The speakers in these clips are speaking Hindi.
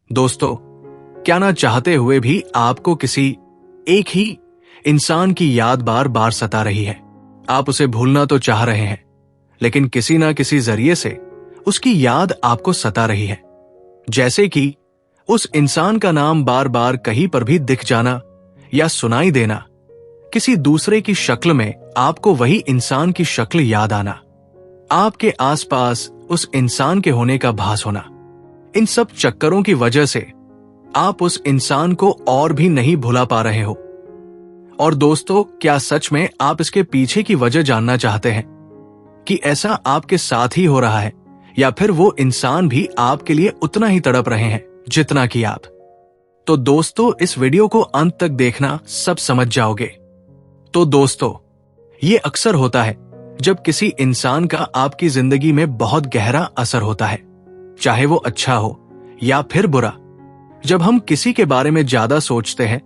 दोस्तों, क्या ना चाहते हुए भी आपको किसी एक ही इंसान की याद बार बार सता रही है। आप उसे भूलना तो चाह रहे हैं, लेकिन किसी ना किसी जरिए से उसकी याद आपको सता रही है। जैसे कि उस इंसान का नाम बार बार कहीं पर भी दिख जाना या सुनाई देना, किसी दूसरे की शक्ल में आपको वही इंसान की शक्ल याद आना, आपके आसपास उस इंसान के होने का भास होना। इन सब चक्करों की वजह से आप उस इंसान को और भी नहीं भुला पा रहे हो। और दोस्तों, क्या सच में आप इसके पीछे की वजह जानना चाहते हैं कि ऐसा आपके साथ ही हो रहा है, या फिर वो इंसान भी आपके लिए उतना ही तड़प रहे हैं जितना कि आप? तो दोस्तों, इस वीडियो को अंत तक देखना, सब समझ जाओगे। तो दोस्तों, ये अक्सर होता है जब किसी इंसान का आपकी जिंदगी में बहुत गहरा असर होता है, चाहे वो अच्छा हो या फिर बुरा। जब हम किसी के बारे में ज्यादा सोचते हैं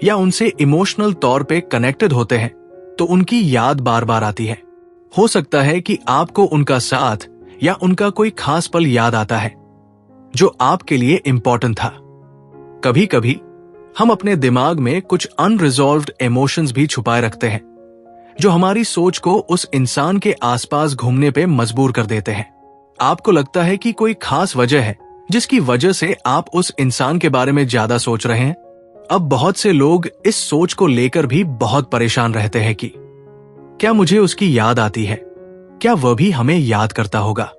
या उनसे इमोशनल तौर पे कनेक्टेड होते हैं, तो उनकी याद बार बार आती है। हो सकता है कि आपको उनका साथ या उनका कोई खास पल याद आता है जो आपके लिए इंपॉर्टेंट था। कभी कभी हम अपने दिमाग में कुछ अनरिजॉल्व्ड इमोशंस भी छुपाए रखते हैं, जो हमारी सोच को उस इंसान के आसपास घूमने पे मजबूर कर देते हैं। आपको लगता है कि कोई खास वजह है जिसकी वजह से आप उस इंसान के बारे में ज्यादा सोच रहे हैं। अब बहुत से लोग इस सोच को लेकर भी बहुत परेशान रहते हैं कि क्या मुझे उसकी याद आती है, क्या वह भी हमें याद करता होगा?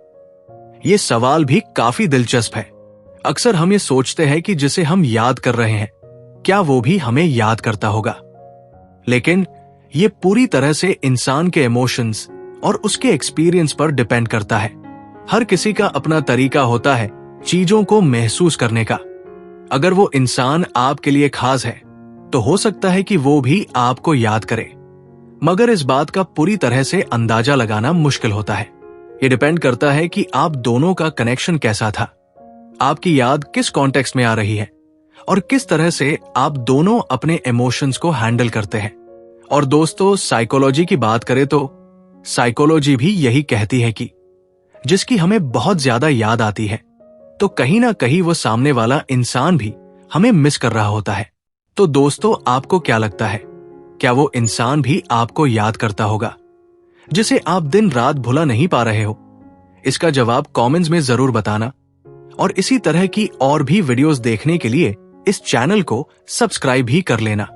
ये सवाल भी काफी दिलचस्प है। अक्सर हम ये सोचते हैं कि जिसे हम याद कर रहे हैं, क्या वो भी हमें याद करता होगा? लेकिन ये पूरी तरह से इंसान के इमोशंस और उसके एक्सपीरियंस पर डिपेंड करता है। हर किसी का अपना तरीका होता है चीजों को महसूस करने का। अगर वो इंसान आपके लिए खास है, तो हो सकता है कि वो भी आपको याद करे, मगर इस बात का पूरी तरह से अंदाजा लगाना मुश्किल होता है। ये डिपेंड करता है कि आप दोनों का कनेक्शन कैसा था, आपकी याद किस कॉन्टेक्स्ट में आ रही है और किस तरह से आप दोनों अपने इमोशंस को हैंडल करते हैं। और दोस्तों, साइकोलॉजी की बात करें तो साइकोलॉजी भी यही कहती है कि जिसकी हमें बहुत ज्यादा याद आती है, तो कहीं ना कहीं वो सामने वाला इंसान भी हमें मिस कर रहा होता है। तो दोस्तों, आपको क्या लगता है, क्या वो इंसान भी आपको याद करता होगा जिसे आप दिन रात भुला नहीं पा रहे हो? इसका जवाब कमेंट्स में जरूर बताना, और इसी तरह की और भी वीडियोस देखने के लिए इस चैनल को सब्सक्राइब भी कर लेना।